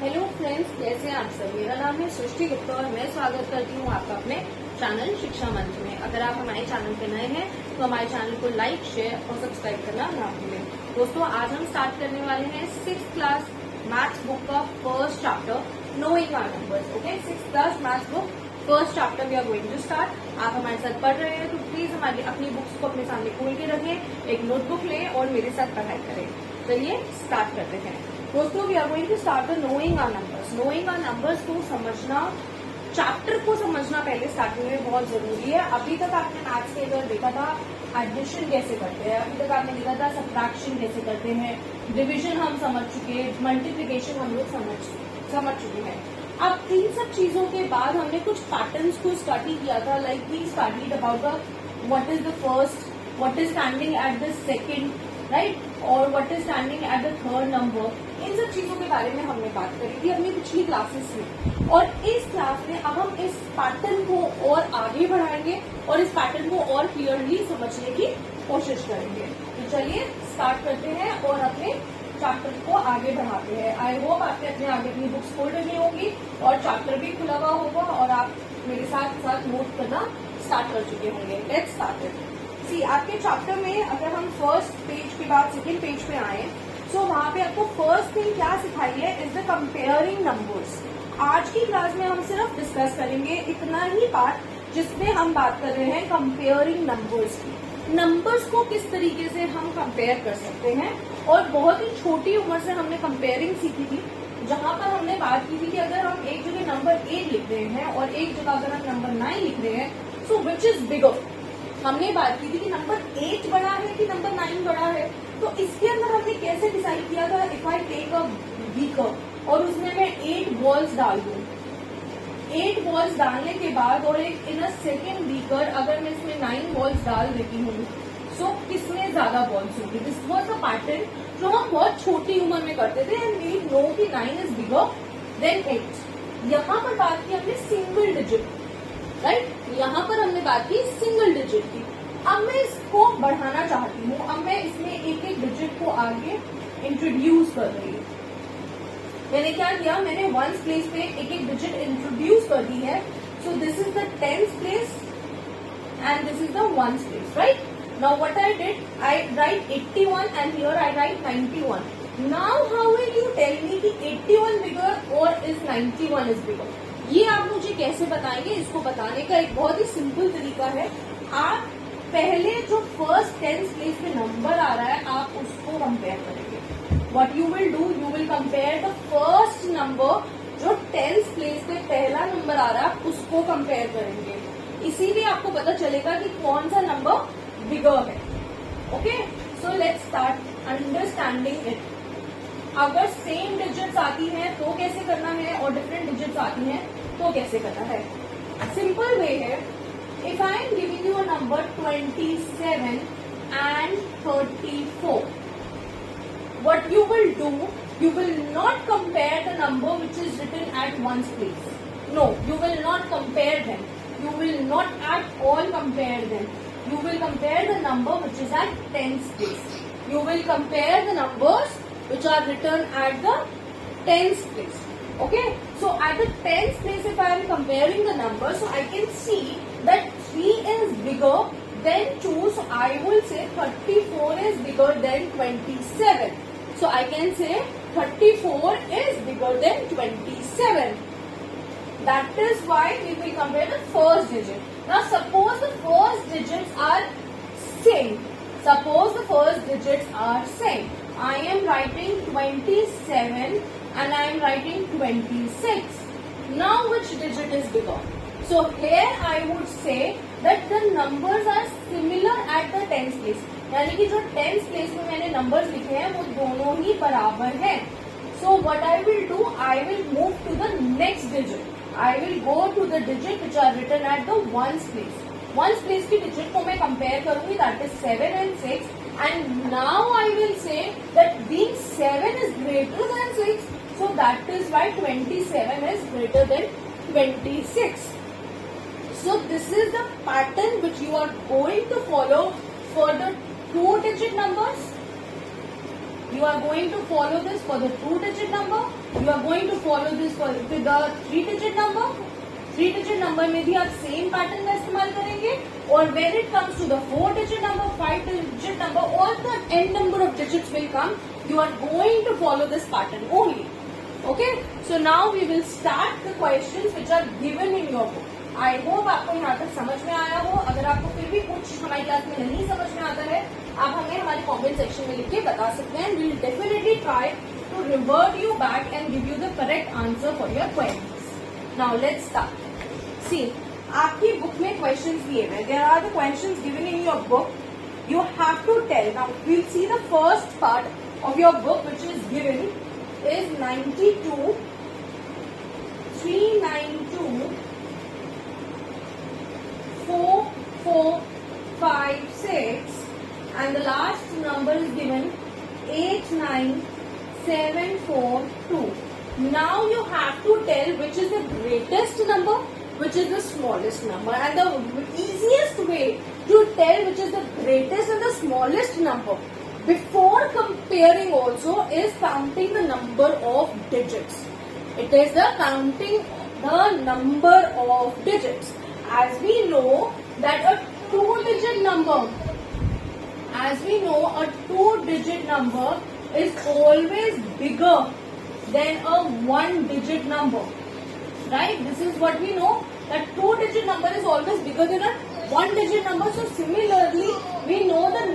Hello friends, कैसे हैं आप सब। मेरा नाम है सृष्टि गुप्ता और मैं स्वागत करती हूँ आपका अपने चैनल शिक्षा मंच में। अगर आप हमारे चैनल पे नए हैं तो हमारे चैनल को लाइक, शेयर और सब्सक्राइब करना ना भूलें। दोस्तों, आज हम स्टार्ट करने वाले हैं 6th क्लास मैथ्स बुक का first chapter, knowing our numbers. Okay, 6th class maths book first chapter we are going to start. आप हमारे साथ पढ़ रहे हैं तो प्लीज हमारी अपनी बुक्स को अपने सामने खोल के रखें, एक नोटबुक लें और मेरे साथ पढ़ाई करें। चलिए स्टार्ट करते हैं। दोस्तों, we are going to start the knowing our numbers. Knowing our numbers को समझना, चैप्टर को समझना पहले स्टार्टिंग में बहुत जरूरी है। अभी तक आपने मैथ्स के अंदर देखा था एडिशन कैसे करते हैं, अभी तक आपने देखा था सब्ट्रैक्शन कैसे करते हैं, डिवीजन हम समझ चुके हैं, मल्टीप्लिकेशन हम लोग समझ चुके हैं। अब इन सब चीजों के बाद हमने कुछ पैटर्न्स को स्टडी किया था, like we studied about the what is the first, what is standing at the second, right, और what is standing at the third number. इन सब चीजों के बारे में हमने बात करी थी अपनी पिछली क्लासेस में, और इस क्लास में अब हम इस पैटर्न को और आगे बढ़ाएंगे और इस पैटर्न को और क्लियरली समझने की कोशिश करेंगे। तो चलिए स्टार्ट करते हैं और अपने चैप्टर को आगे बढ़ाते हैं। आई होप आपने अपने आगे अपनी बुक्स खोल रही होगी और चैप्टर भी खुला हुआ होगा और आप मेरे साथ साथ नोट करना स्टार्ट कर चुके होंगे। Let's start it. सी, आपके चैप्टर में अगर हम फर्स्ट पेज के बाद सेकेंड पेज पे आए तो वहां पे आपको फर्स्ट थिंग क्या सिखाई है, इज द कंपेयरिंग नंबर्स। आज की क्लास में हम सिर्फ डिस्कस करेंगे इतना ही पार्ट जिसमें हम बात कर रहे हैं कंपेयरिंग नंबर्स की। नंबर्स को किस तरीके से हम कंपेयर कर सकते हैं, और बहुत ही छोटी उम्र से हमने कंपेयरिंग सीखी थी, जहां पर हमने बात की थी कि अगर हम एक जगह नंबर 8 लिख रहे हैं और एक जगह अगर हम नंबर 9 लिख रहे हैं, सो विच इज बिगर। हमने बात की थी कि नंबर 8 बड़ा है कि नंबर 9 बड़ा है। तो इसके अंदर हमने कैसे डिसाइड किया था, if I take a beaker और उसमें मैं 8 बॉल्स डाल दूं, 8 बॉल्स डालने के बाद और एक इन अ सेकेंड बीकर अगर मैं इसमें 9 बॉल्स डाल देती हूँ, सो किसमें ज्यादा बॉल्स होंगे। दिस वाज अ पैटर्न जो हम बहुत छोटी उम्र में करते थे, एंड वी नो कि 9 इज बिगर देन 8। यहाँ पर बात की हमने सिंगल डिजिट, राइट, यहाँ पर हमने बात की सिंगल डिजिट की। अब मैं इसको बढ़ाना चाहती हूँ, अब मैं इसमें एक एक डिजिट को आगे इंट्रोड्यूस कर रही हूँ। मैंने क्या किया, मैंने वंस प्लेस पे एक एक डिजिट इंट्रोड्यूस कर दी है। So this is the 10th place and this is the ones place, right. Now what I did, I write 81 and here I write 91. Now how will you tell me कि 81 बिगर और is 91 is bigger. ये आप मुझे कैसे बताएंगे, इसको बताने का एक बहुत ही सिंपल तरीका है। आप पहले जो फर्स्ट 10th प्लेस पे नंबर आ रहा है आप उसको कंपेयर करेंगे। What you will do, you will compare the first number, जो 10th प्लेस पे पहला नंबर आ रहा है उसको कंपेयर करेंगे। इसीलिए आपको पता चलेगा कि कौन सा नंबर बिगर है। Okay, so let's start understanding it. अगर सेम डिजिट्स आती हैं तो कैसे करना है और डिफरेंट डिजिट्स आती हैं तो कैसे करना है। सिंपल वे है, if I am giving you a number 27 and 34, what you will do, you will not compare the number which is written at one's place. No, you will not compare them. You will not at all compare them. You will compare the number which is at 10th place. You will compare the numbers which are written at the 10th place. Okay, so at the 10th place if I am comparing the numbers, so I can see that 3 is bigger than 2, so I will say 34 is bigger than 27. So I can say 34 is bigger than 27. That is why we will compare the first digit. Now suppose the first digits are same. Suppose the first digits are same. I am writing 27 and I am writing 26. Now which digit is bigger? So here I would say that the numbers are similar at the 10th place. यानी कि जो 10th place में मैंने numbers लिखे हैं वो दोनों ही बराबर हैं। So what I will do, I will move to the next digit, I will go to the digit which are written at the ones place. Ones place की डिजिट को मैं कंपेयर करूंगी, that is 7 and 6, and now I will say that being 7 is greater than 6, so that is why 27 is greater than 26. So this is the pattern which you are going to follow for the 2-digit numbers. You are going to follow this for the 2-digit number you are going to follow this with the 3-digit number. 3-digit number में भी आप same pattern का इस्तेमाल करेंगे. और when it comes to the 4-digit number, 5-digit number और the n number of digits will come, you are going to follow this pattern only. Okay, so now we will start the questions which are given in your book. I hope आपको यहाँ तक समझ में आया हो. अगर आपको फिर भी कुछ हमारी क्लास में नहीं समझ में आता है, आप हमें हमारे कमेंट सेक्शन में लिख के बता सकते हैं. We will definitely try to revert you back and give you the correct answer for your queries. Now let's start. See, आपकी बुक में क्वेश्चंस दिए हुए. There are the questions given in your book. You have to tell. Now we'll see the first part of your book which is given is 92, 392, 4, 4, 5, 6 and the last number is given 8, 9, 7, 4, 2. Now you have to tell which is the greatest number, which is the smallest number, and the easiest way to tell which is the greatest and the smallest number before comparing also is counting the number of digits. It is the counting the number of digits. As we know that a 2-digit number, is always bigger than a 1-digit number. Right? This is what we know, that 2-digit number is always bigger than a 1-digit number. So similarly, we know that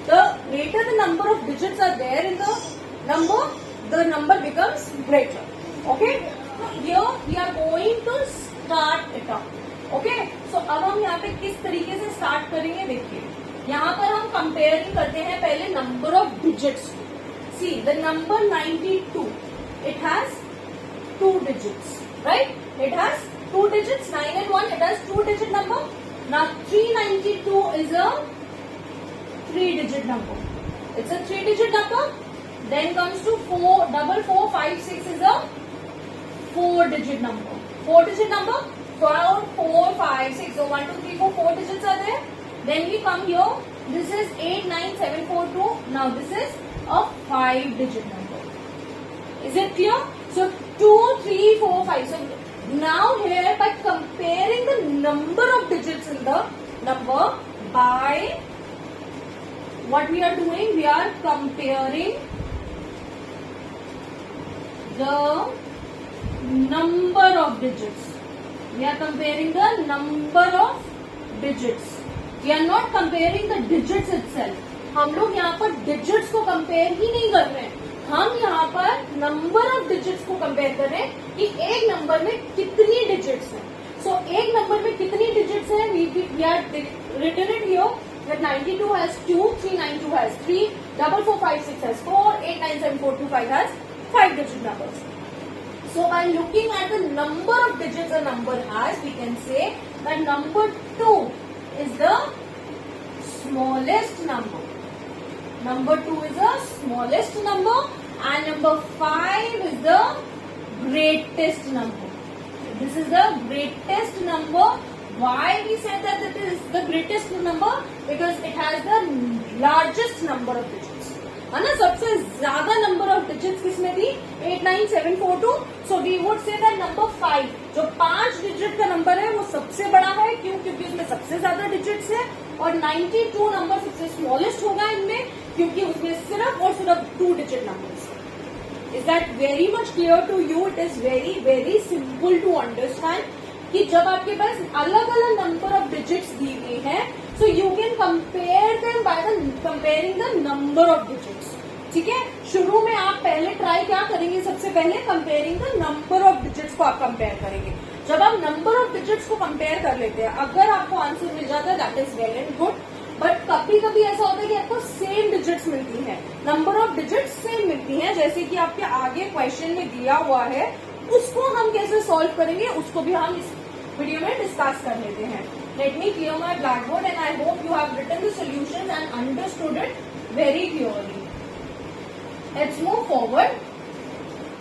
the greater the number of digits are there in the number becomes greater. Okay? So here we are going to start it up. Okay? So अब हम यहाँ पे किस तरीके से start करेंगे देखिए. यहाँ पर हम कंपेयरिंग करते हैं पहले number of digits. See, the number 92, it has 2 digits. Right? It has 2 digits, 9 and 1, it has 2-digit number. Now 392 is a 3-digit number. It's a 3-digit number. Then comes to 4, 6 is a 4-digit number. 4-digit number. 4, 5, 6. So 1, 2, 3, 4, 4 digits are there. Then we come here. This is 8, 9, 7, 4, 2. Now this is a 5-digit number. Is it clear? So 2, 3, 4, 5. So now here by comparing the number of digits in the number by what we are doing, we are comparing the number of digits. We are comparing the number of digits. We are not comparing the digits itself. हम लोग यहाँ पर digits को compare ही नहीं कर रहे हैं. हम यहाँ पर नंबर ऑफ डिजिट्स को कंपेयर कर रहे हैं कि एक नंबर में कितनी डिजिट्स हैं. सो एक नंबर में कितनी डिजिट्स हैं, we are written it here that 92 has 2, 392 has 3, 4, 4, 5, 6 has 4, 8, 9, 7, 4, 2, 5 has 5-digit numbers. So by looking at the number of digits a number has, we can say that number 2 is the smallest number. Number 2 is the smallest number and number 5 is the greatest number. This is the greatest number. Why we said that it is the greatest number? Because it has the largest number of digits. है ना, सबसे ज्यादा number of digits किसमें थी? 8, 9, 7, 4, 2. So we would say that number 5 जो 5 digit का number है वो सबसे बड़ा है. क्यों? क्योंकि उसमें सबसे ज्यादा डिजिट्स है. और 92 नंबर सबसे स्मॉलेस्ट होगा इनमें क्योंकि उसमें सिर्फ और सिर्फ 2 digit numbers. Is that very much clear to you? It is very very simple to understand कि जब आपके पास अलग अलग नंबर ऑफ डिजिट्स दी हुई है, so you can compare them by the comparing the number of digits. ठीक है, शुरू में आप पहले ट्राई क्या करेंगे? सबसे पहले comparing the number of digits को आप कंपेयर करेंगे. जब आप नंबर ऑफ डिजिट्स को कंपेयर कर लेते हैं, अगर आपको आंसर मिल जाता है that is well and good. But कभी कभी ऐसा होता है कि आपको सेम डिजिट्स मिलती है, नंबर ऑफ डिजिट्स सेम मिलती है, जैसे कि आपके आगे क्वेश्चन में दिया हुआ है. उसको हम कैसे सॉल्व करेंगे उसको भी हम इस वीडियो में डिस्कस कर लेते हैं. Let me clear my blackboard and I hope you have written the solutions and understood it very clearly. Let's move forward.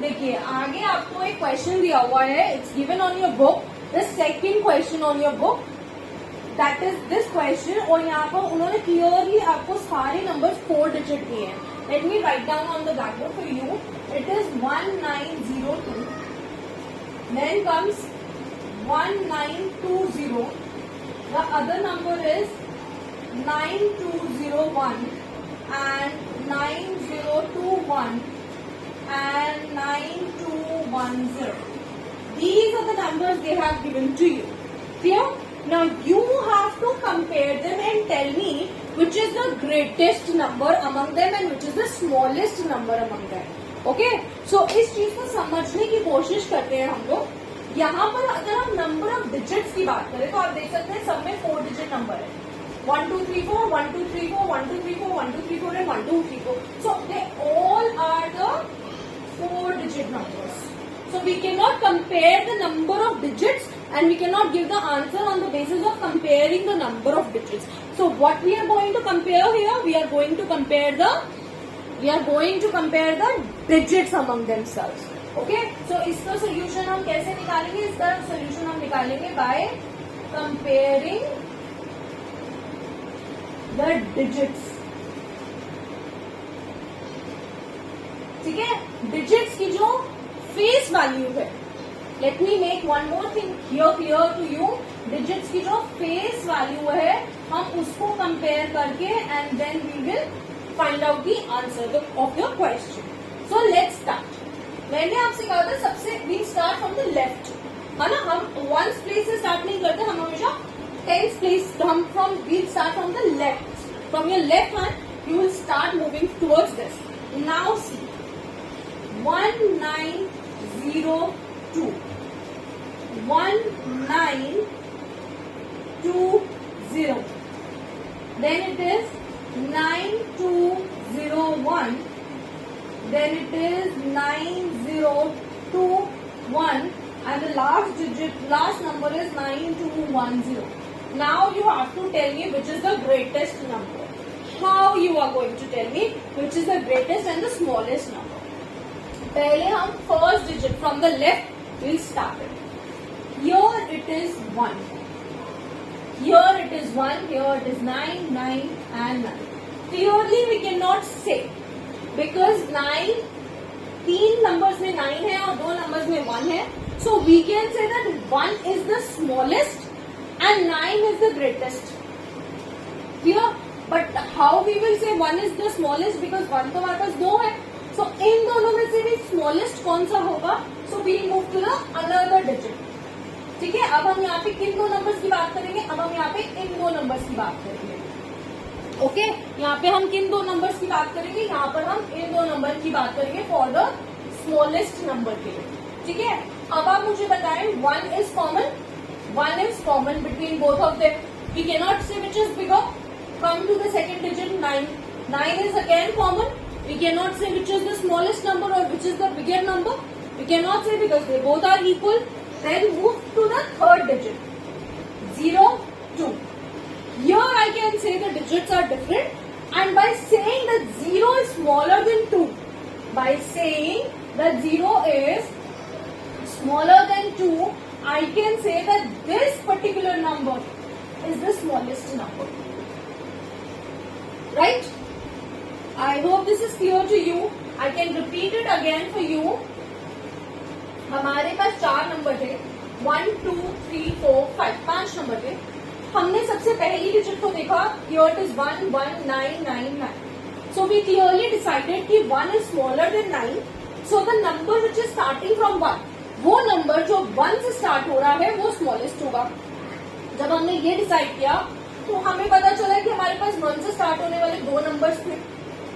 देखिए आगे आपको एक क्वेश्चन दिया हुआ है. It's given on your book, the second question on your book, that is this question. और यहाँ पर उन्होंने क्लियरली आपको सारे नंबर 4 डिजिट दिए हैं. Let me write down on the black board for you. it is 1902. Then comes 1920. The other number is 9201 and 9021 and 9210. These are the numbers they have given to you. Clear? Now you have to compare them and tell me which is the greatest number among them and which is the smallest number among them. Okay so इस चीज को समझने की कोशिश करते हैं हम लोग। यहाँ पर अगर हम नंबर ऑफ डिजिट्स की बात करें तो आप देख सकते हैं सब में 4 डिजिट नंबर है। 1 2 3 4 1 2 3 4 1 2 3 4 1 2 3 4 and 1 2 3 4. So they all are the 4 digit numbers. So we cannot compare the number of digits and we cannot give the answer on the basis of comparing the number of digits. So what we are going to compare here, we are going to compare the digits among themselves. Okay, so इसका solution हम कैसे निकालेंगे? इसका solution हम निकालेंगे by comparing the digits. ठीक है, digits की जो face value है, let me make one more thing here clear to you. Digits की जो face value है, हम उसको compare करके and then we will find out the answer of your question. So let's start. मैंने आपसे कहा था सबसे we start from the left, है ना? हम ones place से start नहीं करते, हम हमेशा tens place हम we'll start from the left. From your left hand you will start moving towards this. Now see 1902 1920, then it is 9201, then it is 9021 and the last number is 9210. Now you have to tell me which is the greatest number. How you are going to tell me which is the greatest and the smallest number? पहले हम first digit from the left will start it. Here it is 1. Here it is 1, here it is 9, 9 and 9. Clearly we cannot say because 9, 3 numbers में 9 है और 2 numbers में 1 है. So we can say that 1 is the smallest and 9 is the greatest. Clear? But how we will say 1 is the smallest because 1 तो हमारे पास 2 है. So इन दोनों में से भी smallest कौन सा होगा? So we move to the another digit. ठीक है, अब हम यहाँ पे किन 2 नंबर्स की बात करेंगे? अब हम यहाँ पे इन 2 नंबर्स की बात करेंगे. ओके, यहाँ पे हम किन 2 नंबर्स की बात करेंगे? यहाँ पर हम इन 2 नंबर की बात करेंगे फॉर द स्मॉलेस्ट नंबर के लिए. ठीक है, अब आप मुझे बताएं 1 is common between both of them. We cannot say which is bigger. Come to the second digit 9. 9 is again common. We cannot say which is the smallest number or which is the bigger number. We cannot say because they both are equal. Then move to the third digit 0, 2. Here I can say the digits are different and by saying that 0 is smaller than 2, by saying that 0 is smaller than 2, I can say that this particular number is the smallest number. Right? I hope this is clear to you. I can repeat it again for you. हमारे पास 4 number थे 1 2 3 4 5 5 number थे. हमने सबसे पहली digit को देखा here it is 1 1 9 9 9. So we clearly decided कि 1 is smaller than 9. So the number which is starting from 1, वो नंबर जो 1 से स्टार्ट हो रहा है वो स्मॉलेस्ट होगा. जब हमने ये डिसाइड किया तो हमें पता चला कि हमारे पास 1 से स्टार्ट होने वाले 2 नंबर्स थे.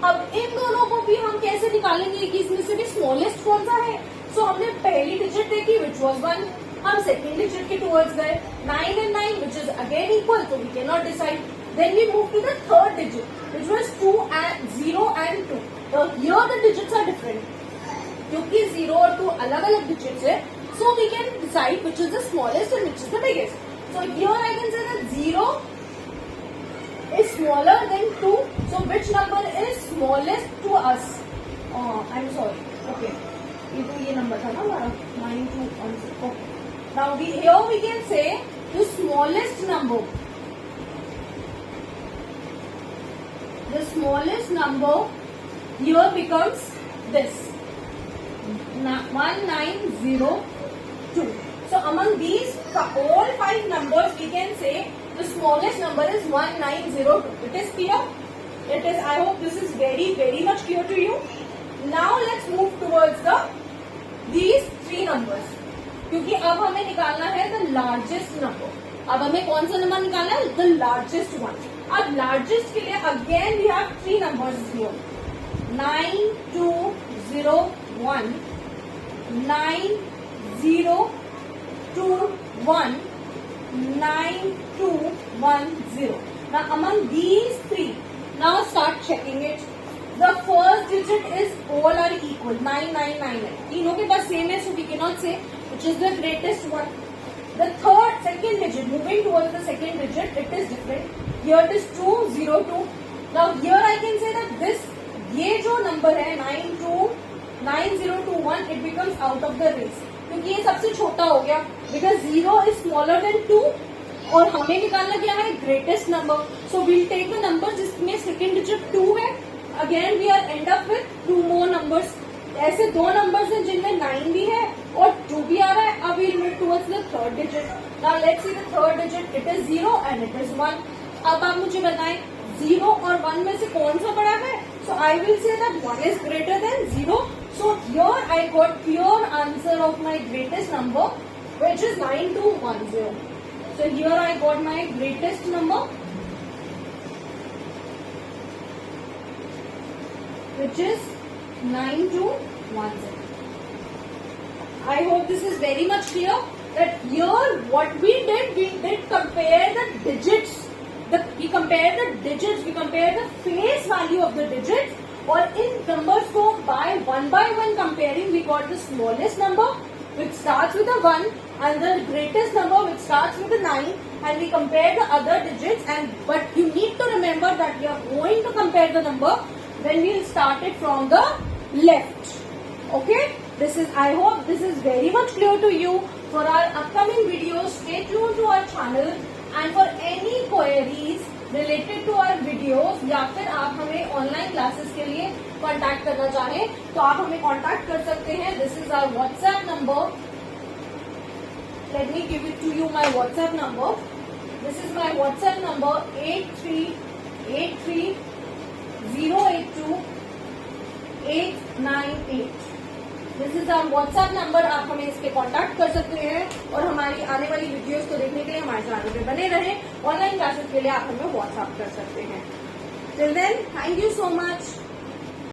अब इन दोनों को भी हम कैसे निकालेंगे कि इसमें से भी स्मॉलेस्ट कौन सा है? सो हमने पहली डिजिट देखी विच वॉज 1. हम सेकेंड डिजिट के टूवर्ड्स गए 9 and 9 which is again equal, so we cannot decide. Then we move to the third digit which was 2 and 0 and 2. So here the digits are different. क्योंकि 0 और 2 अलग अलग digits है, so we can decide which is the smallest and which is the biggest. So here I can say that 0 is smaller than 2. So which number is smallest to us? I'm sorry. Okay. ये number था ना हमारा 9216. Okay. Now here we can say the smallest number. The smallest number here becomes this. 1902. So among these all 5 numbers, we can say the smallest number is 1902. It is clear? It is. I hope this is very much clear to you. Now let's move towards these 3 numbers. क्योंकि अब हमें निकालना है the largest number. अब हमें कौन सा number निकालना है? The largest one. अब लार्जेस्ट के लिए again we have 3 numbers here. 9201, 9021, 9210. Now among these 3, now start checking it. The first digit is all are equal, 9999. तीनों के पास same है, so we cannot say which is the greatest one. The second digit, moving towards the second digit, it is different. Here it is 202. Now here I can say that ये जो number है 9021, it becomes out of the race. क्योंकि ये सबसे छोटा हो गया, because 0 is smaller than 2. और हमें निकालना क्या है? Greatest number. So we'll take the number जिसमें सेकेंड डिजिट 2 है. Again we are end up with 2 more numbers. ऐसे 2 नंबर्स हैं जिनमें 9 भी है और 2 भी आ रहा है. अब we'll move towards the third digit. Now let's see the third digit. It is 0 and it is 1. अब आप मुझे बताएं 0 और 1 में से कौन सा बड़ा है? So I will say that 1 is greater than 0. So here I got pure answer of my greatest number, which is 9210. So here I got my greatest number, which is 9210. I hope this is very much clear that here what we did compare the digits. We compare the digits, we compare the face value of the digits, or in numbers को by one comparing, we got the smallest number which starts with a 1 and the greatest number which starts with a 9, and we compare the other digits. But you need to remember that we are going to compare the number when we start it from the left. Okay, I hope this is very much clear to you. For our upcoming videos, stay tuned to our channel, and for any queries related to our videos या फिर आप हमें online classes के लिए contact करना चाहें तो आप हमें कांटेक्ट कर सकते हैं. This is our WhatsApp number. Let me give it to you, my WhatsApp number. This is my WhatsApp number 8383082898. This is our WhatsApp number. आप हमें इस पे कांटेक्ट कर सकते हैं और हमारी आने वाली वीडियोस को देखने के लिए हमारे चैनल पे बने रहें. ऑनलाइन क्लासेस के लिए आप हमें व्हाट्सएप कर सकते हैं. Till then, thank you so much.